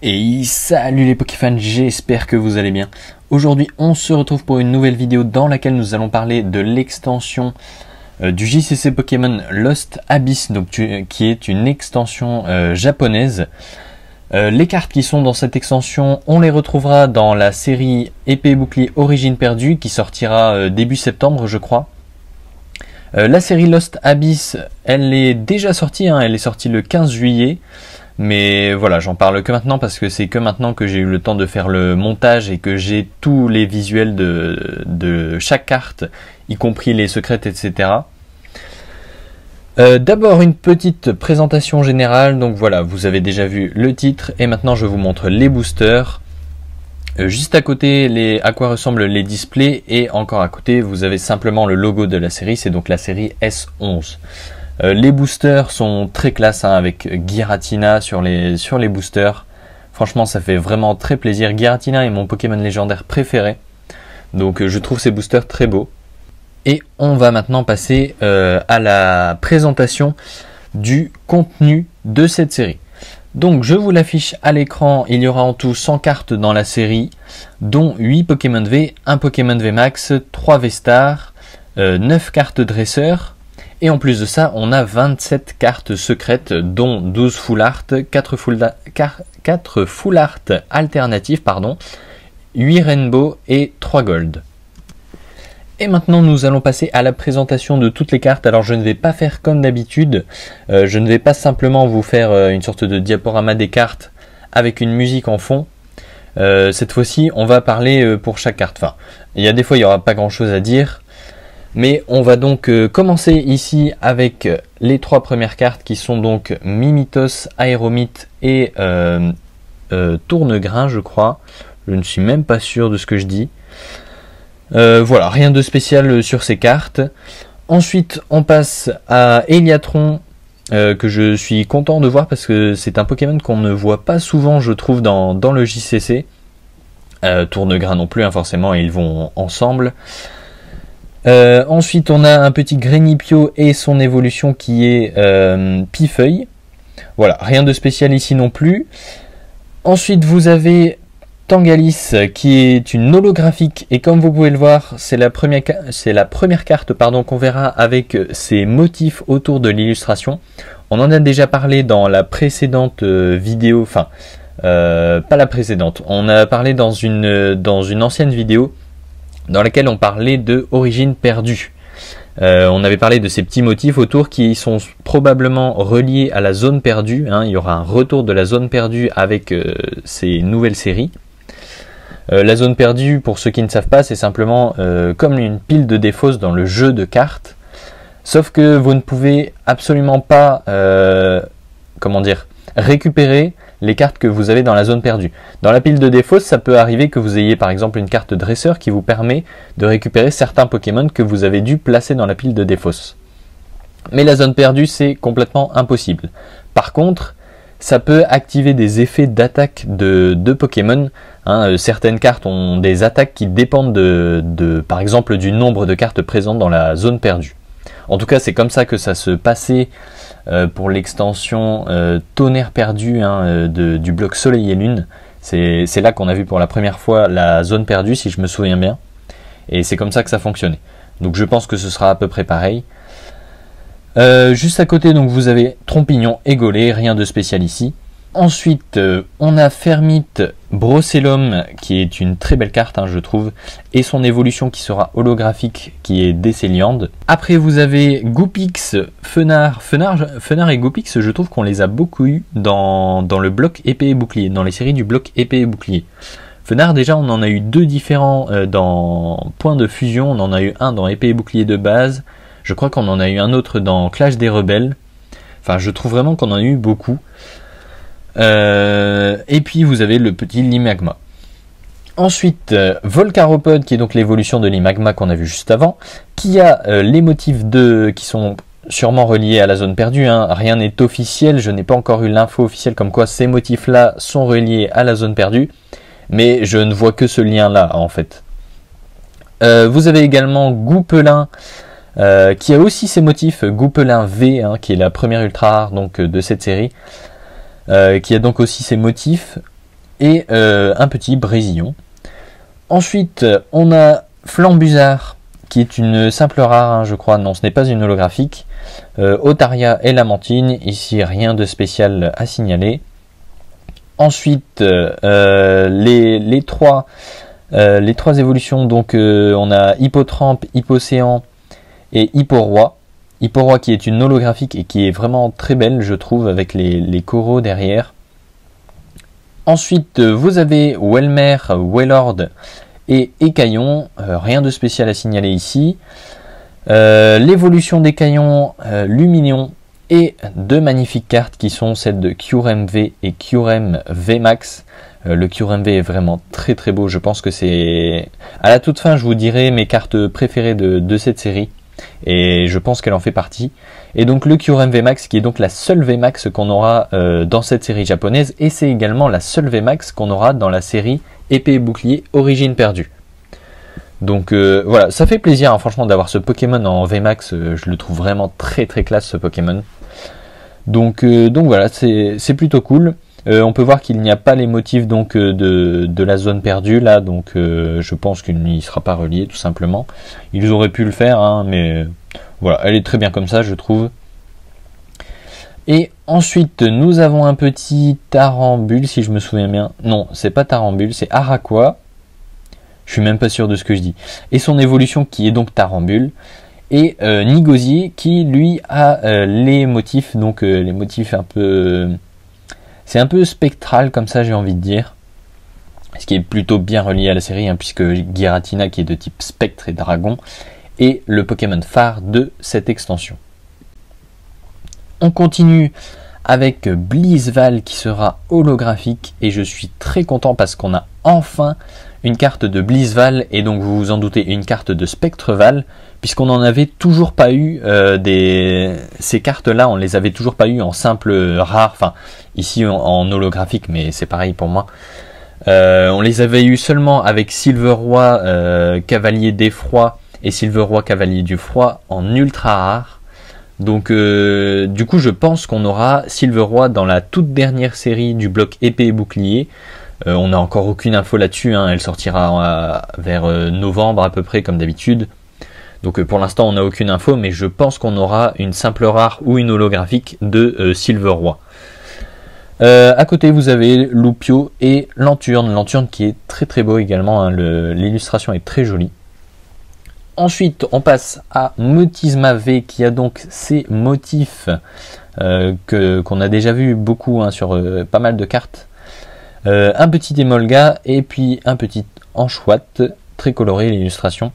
Et salut les Pokéfans, j'espère que vous allez bien. Aujourd'hui on se retrouve pour une nouvelle vidéo dans laquelle nous allons parler de l'extension du JCC Pokémon Lost Abyss, donc qui est une extension japonaise. Les cartes qui sont dans cette extension, on les retrouvera dans la série Épée et Bouclier Origine Perdue qui sortira début septembre je crois. La série Lost Abyss, elle est déjà sortie, elle est sortie le 15 juillet. Mais voilà, j'en parle que maintenant parce que c'est que maintenant que j'ai eu le temps de faire le montage et que j'ai tous les visuels de chaque carte, y compris les secrètes, etc. D'abord une petite présentation générale, donc voilà, vous avez déjà vu le titre et maintenant je vous montre les boosters. Juste à côté, à quoi ressemblent les displays et encore à côté, vous avez simplement le logo de la série, c'est donc la série S11. Les boosters sont très classe avec Giratina sur les boosters. Franchement ça fait vraiment très plaisir. Giratina est mon Pokémon légendaire préféré. Donc je trouve ces boosters très beaux. Et on va maintenant passer à la présentation du contenu de cette série. Donc je vous l'affiche à l'écran, il y aura en tout 100 cartes dans la série, dont 8 Pokémon V, 1 Pokémon V Max, 3 V-Star, 9 cartes dresseurs. Et en plus de ça, on a 27 cartes secrètes, dont 12 Full Art, 4 Full Art alternatives, 8 Rainbow et 3 Gold. Et maintenant, nous allons passer à la présentation de toutes les cartes. Alors, je ne vais pas faire comme d'habitude. Je ne vais pas simplement vous faire une sorte de diaporama des cartes avec une musique en fond. Cette fois-ci, on va parler pour chaque carte. Enfin, il y a des fois, il n'y aura pas grand-chose à dire. Mais on va donc commencer ici avec les 3 premières cartes qui sont donc Mimitos, Aéromite et Tournegrain je crois. Je ne suis même pas sûr de ce que je dis. Voilà, rien de spécial sur ces cartes. Ensuite on passe à Eliatron que je suis content de voir parce que c'est un Pokémon qu'on ne voit pas souvent je trouve dans le JCC. Tournegrain non plus forcément, ils vont ensemble. Ensuite on a un petit Grénipio et son évolution qui est Pifeuille. Voilà, rien de spécial ici non plus. Ensuite vous avez Tangalis qui est une holographique et comme vous pouvez le voir c'est la première carte qu'on verra avec ses motifs autour de l'illustration. On en a déjà parlé dans la précédente vidéo, pas la précédente, on a parlé dans une ancienne vidéo dans laquelle on parlait de Origine Perdue. On avait parlé de ces petits motifs autour qui sont probablement reliés à la zone perdue. Il y aura un retour de la zone perdue avec ces nouvelles séries. La zone perdue, pour ceux qui ne savent pas, c'est simplement comme une pile de défausse dans le jeu de cartes. Sauf que vous ne pouvez absolument pas récupérer les cartes que vous avez dans la zone perdue. Dans la pile de défausse, ça peut arriver que vous ayez par exemple une carte dresseur qui vous permet de récupérer certains Pokémon que vous avez dû placer dans la pile de défausse. Mais la zone perdue, c'est complètement impossible. Par contre, ça peut activer des effets d'attaque de Pokémon. Certaines cartes ont des attaques qui dépendent par exemple du nombre de cartes présentes dans la zone perdue. En tout cas, c'est comme ça que ça se passait pour l'extension Tonnerre Perdu du bloc Soleil et Lune. C'est là qu'on a vu pour la première fois la zone perdue, si je me souviens bien. Et c'est comme ça que ça fonctionnait. Donc je pense que ce sera à peu près pareil. Juste à côté, donc vous avez Trompignon et Golé, rien de spécial ici. Ensuite, on a Fermite Brocellum, qui est une très belle carte, je trouve, et son évolution qui sera holographique, qui est Décéliande. Après, vous avez Goupix, Fenard et Goupix, je trouve qu'on les a beaucoup eu dans le bloc Épée et Bouclier, dans les séries du bloc Épée et Bouclier. Fenard, déjà, on en a eu 2 différents dans Point de Fusion, on en a eu un dans Épée et Bouclier de base, je crois qu'on en a eu un autre dans Clash des Rebelles. Enfin, je trouve vraiment qu'on en a eu beaucoup. Et puis vous avez le petit Limagma. Ensuite Volcaropod qui est donc l'évolution de Limagma qu'on a vu juste avant, qui a les motifs qui sont sûrement reliés à la zone perdue. Rien n'est officiel, je n'ai pas encore eu l'info officielle comme quoi ces motifs là sont reliés à la zone perdue, mais je ne vois que ce lien là en fait. Vous avez également Goupelin qui a aussi ses motifs, Goupelin V qui est la première ultra rare donc de cette série. Qui a donc aussi ses motifs. et un petit Brésillon. Ensuite, on a Flambusard, qui est une simple rare, hein, je crois. Non, ce n'est pas une holographique. Otaria et Lamentine, ici rien de spécial à signaler. Ensuite, les trois évolutions, donc on a Hippotrampe, Hippocéan et Hipporoi. Hipporoi qui est une holographique et qui est vraiment très belle, je trouve, avec les coraux derrière. Ensuite, vous avez Welmer, Wellord et Écaillon, rien de spécial à signaler ici. L'évolution des Caillons, Luminion et deux magnifiques cartes qui sont celles de Kyurem V et Kyurem V Max. Le Kyurem V est vraiment très très beau, je pense que c'est... À la toute fin, je vous dirai mes cartes préférées de cette série, et je pense qu'elle en fait partie. Et donc le Kyurem V Max qui est donc la seule V Max qu'on aura dans cette série japonaise, et c'est également la seule V Max qu'on aura dans la série Épée et Bouclier Origine Perdue. Donc voilà, ça fait plaisir hein, franchement d'avoir ce Pokémon en V Max, je le trouve vraiment très très classe ce Pokémon. Donc voilà, c'est plutôt cool. On peut voir qu'il n'y a pas les motifs donc de la zone perdue là, donc je pense qu'il n'y sera pas relié tout simplement. Ils auraient pu le faire, hein, mais voilà, elle est très bien comme ça je trouve. Et ensuite nous avons un petit Tarambule si je me souviens bien. Non, c'est pas Tarambule, c'est Araqua. Je suis même pas sûr de ce que je dis. Et son évolution qui est donc Tarambule. Et Nigosier qui lui a les motifs, donc les motifs un peu... c'est un peu spectral comme ça j'ai envie de dire. Ce qui est plutôt bien relié à la série, hein, puisque Giratina qui est de type spectre et dragon est le Pokémon phare de cette extension. On continue avec Blizzval qui sera holographique et je suis très content parce qu'on a enfin une carte de Blizzval et donc vous vous en doutez une carte de Spectreval, puisqu'on n'en avait toujours pas eu ces cartes là, on les avait toujours pas eu en simple rare, enfin ici en holographique mais c'est pareil pour moi. On les avait eu seulement avec Silveroi Cavalier d'Effroi et Silveroi Cavalier du Froid en ultra rare. Donc du coup je pense qu'on aura Silveroi dans la toute dernière série du bloc épée et bouclier. On n'a encore aucune info là-dessus, hein. Elle sortira vers novembre à peu près comme d'habitude. Donc pour l'instant on n'a aucune info, mais je pense qu'on aura une simple rare ou une holographique de Silveroi. À côté vous avez Loupio et Lanturne. Lanturne qui est très très beau également, hein. L'illustration est très jolie. Ensuite, on passe à Motisma V qui a donc ces motifs qu'on a déjà vu beaucoup hein, sur pas mal de cartes. Un petit Emolga et puis un petit Anchoat, très coloré l'illustration.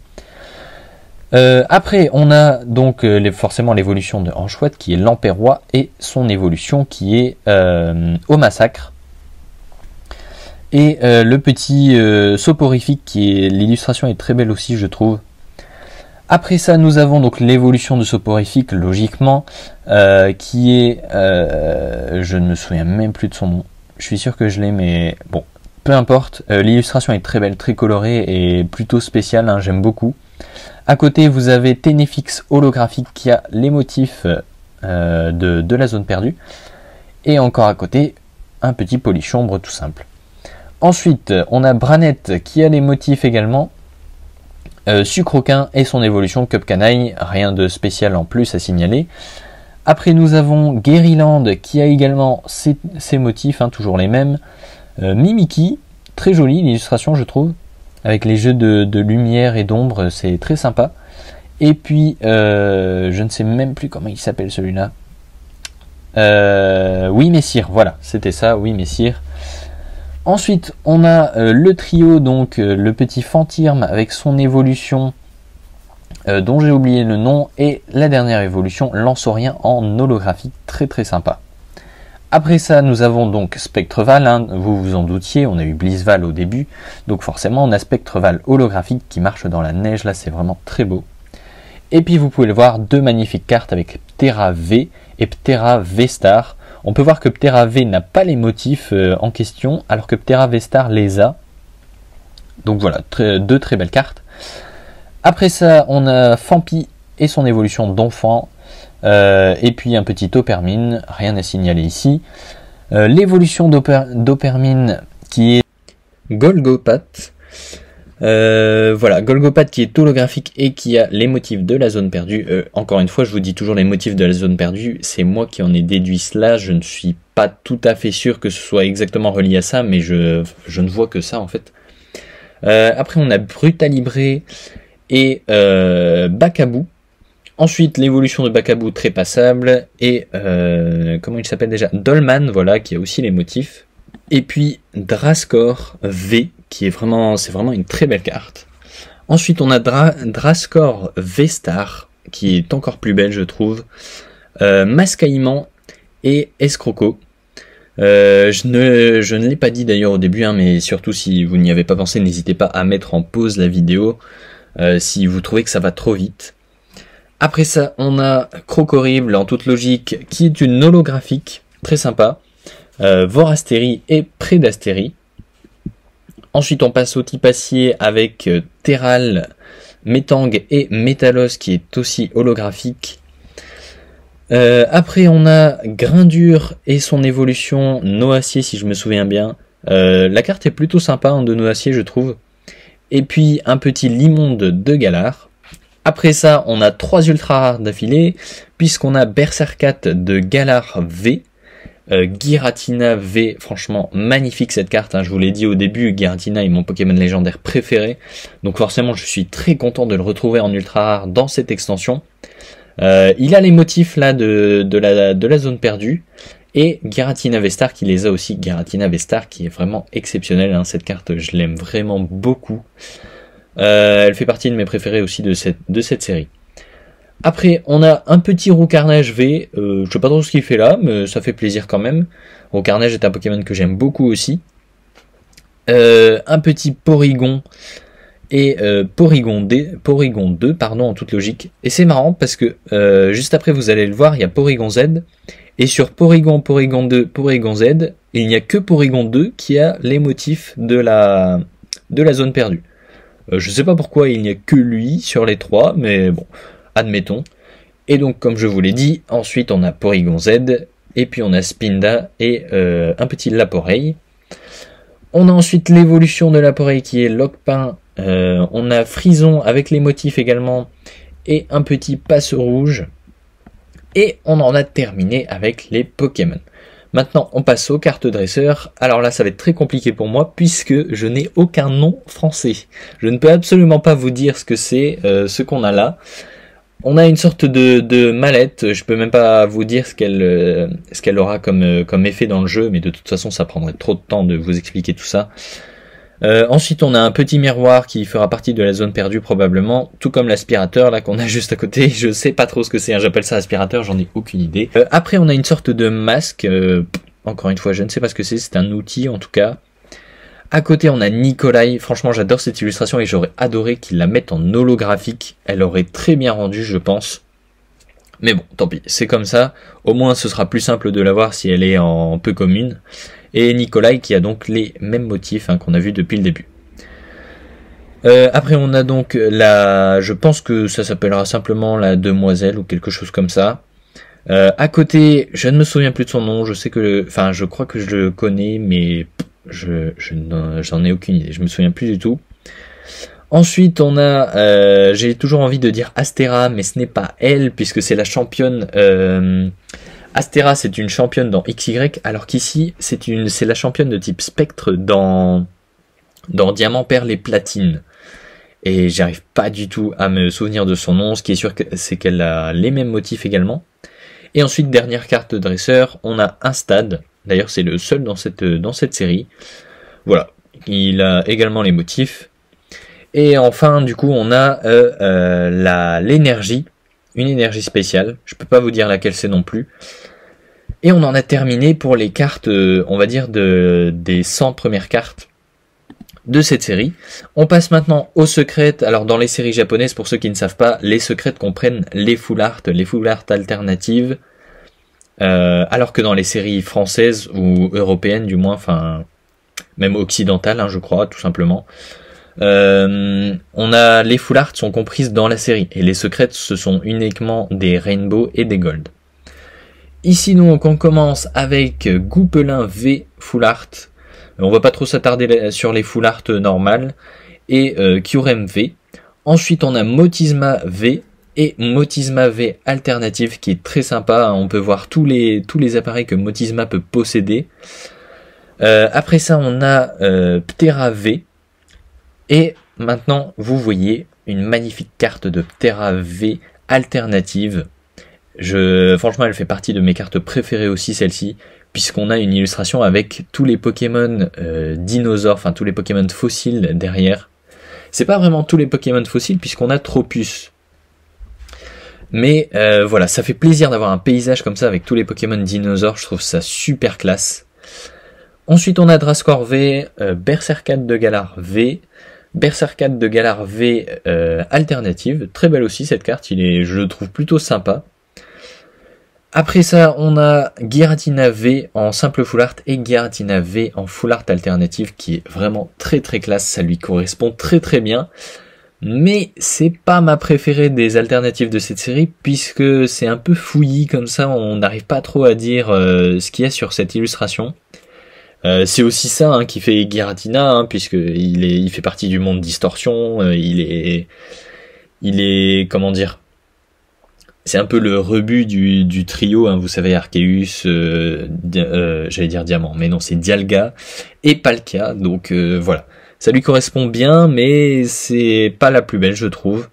Après, on a donc forcément l'évolution de Anchoat qui est l'Empérois et son évolution qui est au massacre. Et le petit Soporifique qui est l'illustration est très belle aussi je trouve. Après ça, nous avons donc l'évolution de Soporifique, logiquement, qui est... je ne me souviens même plus de son nom. Je suis sûr que je l'ai, mais bon, peu importe. L'illustration est très belle, très colorée et plutôt spéciale, hein, j'aime beaucoup. À côté, vous avez Ténéfix holographique qui a les motifs de la zone perdue. Et encore à côté, un petit Polichombre tout simple. Ensuite, on a Branette qui a les motifs également. Sucroquin et son évolution Cupcanaille, rien de spécial en plus à signaler. Après nous avons Guériland qui a également ses motifs, hein, toujours les mêmes. Mimiki, très joli l'illustration je trouve, avec les jeux de lumière et d'ombre, c'est très sympa. Et puis, je ne sais même plus comment il s'appelle celui-là. Oui Messire, voilà, c'était ça, oui Messire. Ensuite, on a le trio, donc le petit Fantirme avec son évolution dont j'ai oublié le nom, et la dernière évolution, Lansaurien en holographique, très très sympa. Après ça, nous avons donc Spectreval, hein, vous vous en doutiez, on a eu Blizzval au début, donc forcément on a Spectreval holographique qui marche dans la neige, là c'est vraiment très beau. Et puis vous pouvez le voir, deux magnifiques cartes avec Ptera V et Ptera V-Star. On peut voir que Ptera V n'a pas les motifs en question, alors que Ptera V-Star les a. Donc voilà, deux très belles cartes. Après ça, on a Fampi et son évolution d'enfant. Et puis un petit Opermine, rien à signaler ici. L'évolution d'Opermine qui est Golgopath. Voilà, Golgopath qui est holographique et qui a les motifs de la zone perdue. Encore une fois, je vous dis toujours les motifs de la zone perdue, c'est moi qui en ai déduit cela, je ne suis pas tout à fait sûr que ce soit exactement relié à ça, mais je ne vois que ça en fait. Après on a Brutalibré et Bacabou. Ensuite l'évolution de Bacabou très passable et comment il s'appelle déjà, Dolman, voilà, qui a aussi les motifs. Et puis Drascore V, qui est vraiment, c'est vraiment une très belle carte. Ensuite on a Drascore V-Star, qui est encore plus belle je trouve. Mascaillement et Escroco. Je ne l'ai pas dit d'ailleurs au début, hein, mais surtout si vous n'y avez pas pensé, n'hésitez pas à mettre en pause la vidéo si vous trouvez que ça va trop vite. Après ça, on a Crocorrible en toute logique, qui est une holographique, très sympa. Vorastérie et Prédastérie. Ensuite on passe au type acier avec Terral, Métang et Métalos qui est aussi holographique. Après on a Grindure et son évolution Noacier si je me souviens bien. La carte est plutôt sympa hein, de Noacier je trouve. Et puis un petit Limonde de Galar. Après ça on a 3 ultra rares d'affilée puisqu'on a Berserkat de Galar V. Giratina V, franchement magnifique cette carte, hein, je vous l'ai dit au début, Giratina est mon Pokémon légendaire préféré, donc forcément je suis très content de le retrouver en ultra rare dans cette extension. Il a les motifs là de la zone perdue, et Giratina V-Star qui les a aussi, Giratina V-Star qui est vraiment exceptionnelle, hein, cette carte je l'aime vraiment beaucoup. Elle fait partie de mes préférés aussi de cette série. Après, on a un petit Roucarnage V, je sais pas trop ce qu'il fait là, mais ça fait plaisir quand même. Roucarnage est un Pokémon que j'aime beaucoup aussi. Un petit Porygon et Porygon 2, pardon, en toute logique. Et c'est marrant parce que juste après, vous allez le voir, il y a Porygon Z. Et sur Porygon, Porygon 2, Porygon Z, il n'y a que Porygon 2 qui a les motifs de la zone perdue. Je sais pas pourquoi il n'y a que lui sur les 3, mais bon... admettons. Et donc comme je vous l'ai dit, ensuite on a Porygon Z, et puis on a Spinda et un petit Laporeille. On a ensuite l'évolution de Laporeille qui est Loquepin, on a Frison avec les motifs également, et un petit Passe Rouge. Et on en a terminé avec les Pokémon. Maintenant on passe aux cartes dresseurs. Alors là ça va être très compliqué pour moi puisque je n'ai aucun nom français. Je ne peux absolument pas vous dire ce que c'est, ce qu'on a là. On a une sorte de mallette, je peux même pas vous dire ce qu'elle aura comme effet dans le jeu, mais de toute façon ça prendrait trop de temps de vous expliquer tout ça. Ensuite on a un petit miroir qui fera partie de la zone perdue probablement, tout comme l'aspirateur là qu'on a juste à côté, je sais pas trop ce que c'est, hein, j'appelle ça aspirateur, j'en ai aucune idée. Après on a une sorte de masque, encore une fois je ne sais pas ce que c'est un outil en tout cas. À côté on a Nikolai, franchement j'adore cette illustration et j'aurais adoré qu'ils la mettent en holographique, elle aurait très bien rendu je pense. Mais bon, tant pis, c'est comme ça, au moins ce sera plus simple de la voir si elle est en peu commune. Et Nikolai qui a donc les mêmes motifs hein, qu'on a vu depuis le début. Après on a donc je pense que ça s'appellera simplement la demoiselle ou quelque chose comme ça. À côté, je ne me souviens plus de son nom, je sais que, je crois que je le connais mais... j'en ai aucune idée, je me souviens plus du tout. Ensuite on a, j'ai toujours envie de dire Astera, mais ce n'est pas elle, puisque c'est la championne, Astera c'est une championne dans XY, alors qu'ici c'est la championne de type spectre dans Diamant, Perle et Platine. Et j'arrive pas du tout à me souvenir de son nom, ce qui est sûr c'est qu'elle a les mêmes motifs également. Et ensuite, dernière carte dresseur, on a un stade. D'ailleurs, c'est le seul dans cette série. Voilà, il a également les motifs. Et enfin, du coup, on a l'énergie, une énergie spéciale. Je peux pas vous dire laquelle c'est non plus. Et on en a terminé pour les cartes, on va dire, des 100 premières cartes de cette série. On passe maintenant aux secrètes. Alors dans les séries japonaises, pour ceux qui ne savent pas, les secrètes comprennent les full art alternatives, alors que dans les séries françaises ou européennes du moins, enfin même occidentales hein, je crois tout simplement, on a les full art sont comprises dans la série et les secrètes ce sont uniquement des rainbow et des gold. Ici donc on commence avec Goupelin V full art. On va pas trop s'attarder sur les full art normales. Et Kyurem V. Ensuite on a Motisma V et Motisma V alternative qui est très sympa. On peut voir tous les appareils que Motisma peut posséder. Après ça on a Ptera V. Et maintenant vous voyez une magnifique carte de Ptera V alternative. Franchement elle fait partie de mes cartes préférées aussi celle-ci, puisqu'on a une illustration avec tous les Pokémon dinosaures, enfin tous les Pokémon fossiles derrière. C'est pas vraiment tous les Pokémon fossiles puisqu'on a Tropius. Mais voilà, ça fait plaisir d'avoir un paysage comme ça avec tous les Pokémon dinosaures, je trouve ça super classe. Ensuite on a Drascore V, Berserkade de Galar V, Berserkade de Galar V alternative, très belle aussi cette carte, je le trouve plutôt sympa. Après ça, on a Giratina V en simple full art et Giratina V en full art alternative qui est vraiment très très classe, ça lui correspond très très bien. Mais c'est pas ma préférée des alternatives de cette série puisque c'est un peu fouillis comme ça, on n'arrive pas trop à dire ce qu'il y a sur cette illustration. C'est aussi ça hein, qui fait Giratina, hein, puisque il fait partie du monde Distorsion, il est comment dire, c'est un peu le rebut du trio, hein, vous savez, Arceus, j'allais dire Diamant, mais non, c'est Dialga et Palkia, donc voilà. Ça lui correspond bien, mais c'est pas la plus belle, je trouve.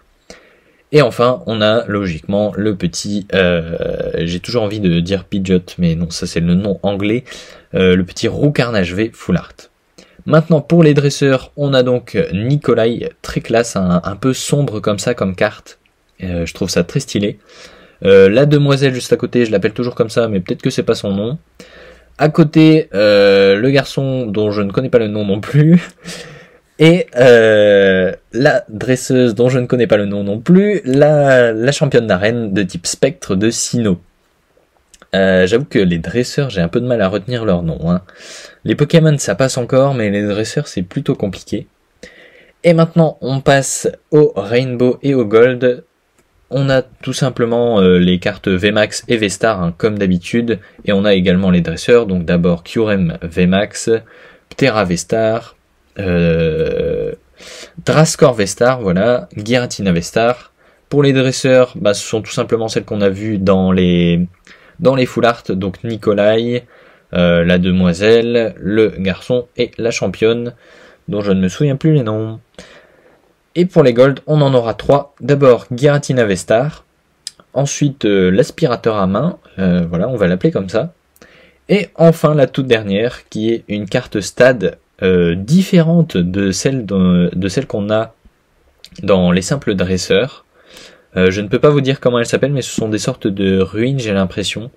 Et enfin, on a logiquement le petit, j'ai toujours envie de dire Pidgeot, mais non, ça c'est le nom anglais, le petit Roucarnage V Full Art. Maintenant, pour les dresseurs, on a donc Nikolai, très classe, un peu sombre comme ça, comme carte. Je trouve ça très stylé. La demoiselle juste à côté, je l'appelle toujours comme ça, mais peut-être que c'est pas son nom. À côté, le garçon dont je ne connais pas le nom non plus. Et la dresseuse dont je ne connais pas le nom non plus, la championne d'arène de type spectre de Sinnoh. J'avoue que les dresseurs, j'ai un peu de mal à retenir leur nom. Hein. Les Pokémon, ça passe encore, mais les dresseurs, c'est plutôt compliqué. Et maintenant, on passe au Rainbow et au Gold. On a tout simplement les cartes VMAX et V-Star, hein, comme d'habitude. Et on a également les dresseurs. Donc d'abord Kyurem VMAX, Ptera V-Star, Drascore V-Star, voilà, Giratina V-Star. Pour les dresseurs, bah, ce sont tout simplement celles qu'on a vues dans les full art. Donc Nikolai, la demoiselle, le garçon et la championne, dont je ne me souviens plus les noms. Et pour les gold, on en aura 3. D'abord Giratina V-Star, ensuite l'aspirateur à main, voilà, on va l'appeler comme ça. Et enfin la toute dernière, qui est une carte stade différente de celle qu'on a dans les simples dresseurs. Je ne peux pas vous dire comment elle s'appelle, mais ce sont des sortes de ruines, j'ai l'impression.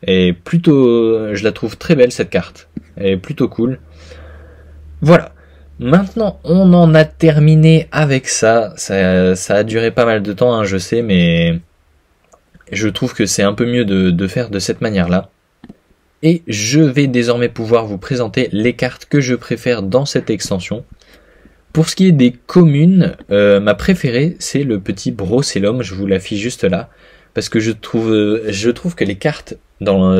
Et plutôt, je la trouve très belle cette carte. Elle est plutôt cool. Voilà. Maintenant, on en a terminé avec ça. Ça a duré pas mal de temps, hein, je sais, mais je trouve que c'est un peu mieux de faire de cette manière-là. Et je vais désormais pouvoir vous présenter les cartes que je préfère dans cette extension. Pour ce qui est des communes, ma préférée, c'est le petit Brocellum. Je vous l'affiche juste là. Parce que je trouve que les cartes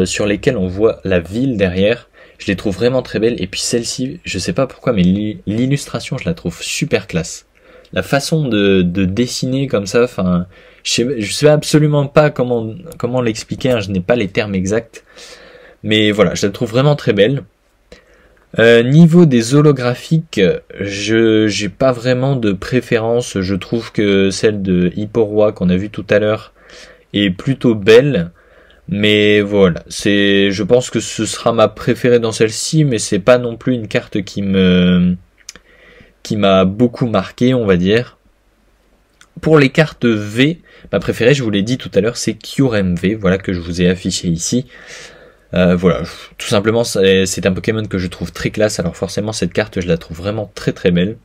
sur lesquelles on voit la ville derrière, je les trouve vraiment très belles. Et puis celle-ci, je sais pas pourquoi, mais l'illustration, je la trouve super classe. La façon de dessiner comme ça, enfin, je sais absolument pas comment l'expliquer, hein, je n'ai pas les termes exacts. Mais voilà, je la trouve vraiment très belle. Niveau des holographiques, j'ai pas vraiment de préférence. Je trouve que celle de Hipporoi qu'on a vue tout à l'heure est plutôt belle. Mais voilà, je pense que ce sera ma préférée dans celle-ci, mais c'est pas non plus une carte qui m'a beaucoup marqué, on va dire. Pour les cartes V, ma préférée, je vous l'ai dit tout à l'heure, c'est Kyurem V, voilà, que je vous ai affiché ici. Voilà, tout simplement, c'est un Pokémon que je trouve très classe, alors forcément cette carte, je la trouve vraiment très très belle.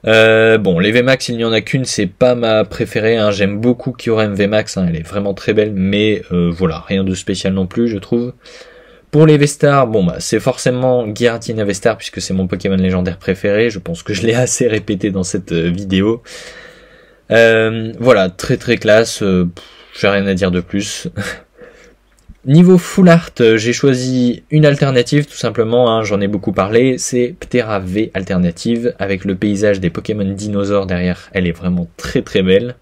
Bon, les VMAX, il n'y en a qu'une, c'est pas ma préférée, hein. J'aime beaucoup Kyurem VMAX, hein, elle est vraiment très belle, mais voilà, rien de spécial non plus, je trouve. Pour les V-Star, bon bah c'est forcément Giratina V-Star, puisque c'est mon Pokémon légendaire préféré, je pense que je l'ai assez répété dans cette vidéo. Voilà, très très classe, j'ai rien à dire de plus. Niveau full art, j'ai choisi une alternative tout simplement, hein, j'en ai beaucoup parlé, c'est Ptera V alternative avec le paysage des Pokémon dinosaures derrière, elle est vraiment très très belle.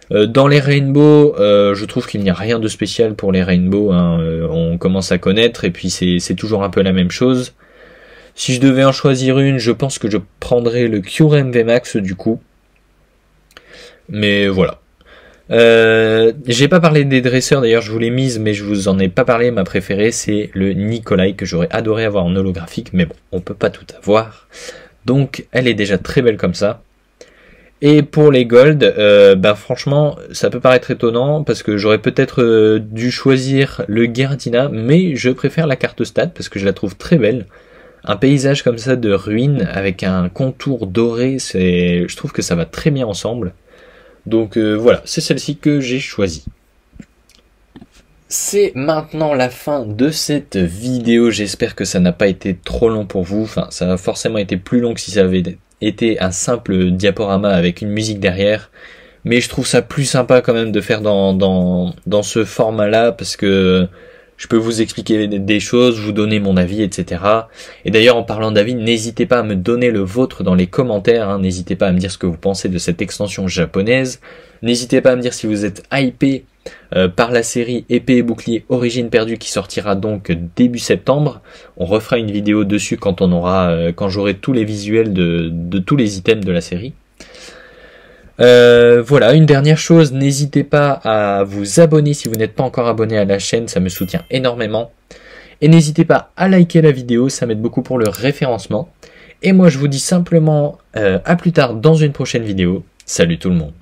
Dans les Rainbow, je trouve qu'il n'y a rien de spécial pour les Rainbow, hein, on commence à connaître et puis c'est toujours un peu la même chose. Si je devais en choisir une, je pense que je prendrais le Kyurem VMAX du coup. Mais voilà. J'ai pas parlé des dresseurs, d'ailleurs je vous l'ai mise mais je vous en ai pas parlé, ma préférée c'est le Nikolai que j'aurais adoré avoir en holographique, mais bon, on peut pas tout avoir. Donc elle est déjà très belle comme ça. Et pour les gold, franchement ça peut paraître étonnant parce que j'aurais peut-être dû choisir le Gardina, mais je préfère la carte stade parce que je la trouve très belle. Un paysage comme ça de ruines avec un contour doré, je trouve que ça va très bien ensemble. Donc voilà, c'est celle-ci que j'ai choisie. C'est maintenant la fin de cette vidéo, j'espère que ça n'a pas été trop long pour vous, enfin ça a forcément été plus long que si ça avait été un simple diaporama avec une musique derrière, mais je trouve ça plus sympa quand même de faire dans ce format-là, parce que je peux vous expliquer des choses, vous donner mon avis, etc. Et d'ailleurs, en parlant d'avis, n'hésitez pas à me donner le vôtre dans les commentaires, hein. N'hésitez pas à me dire ce que vous pensez de cette extension japonaise. N'hésitez pas à me dire si vous êtes hypé par la série Épée et Bouclier Origine Perdue qui sortira donc début septembre. On refera une vidéo dessus quand quand j'aurai tous les visuels de tous les items de la série. Voilà, une dernière chose, n'hésitez pas à vous abonner si vous n'êtes pas encore abonné à la chaîne, ça me soutient énormément. Et n'hésitez pas à liker la vidéo, ça m'aide beaucoup pour le référencement. Et moi je vous dis simplement à plus tard dans une prochaine vidéo. Salut tout le monde.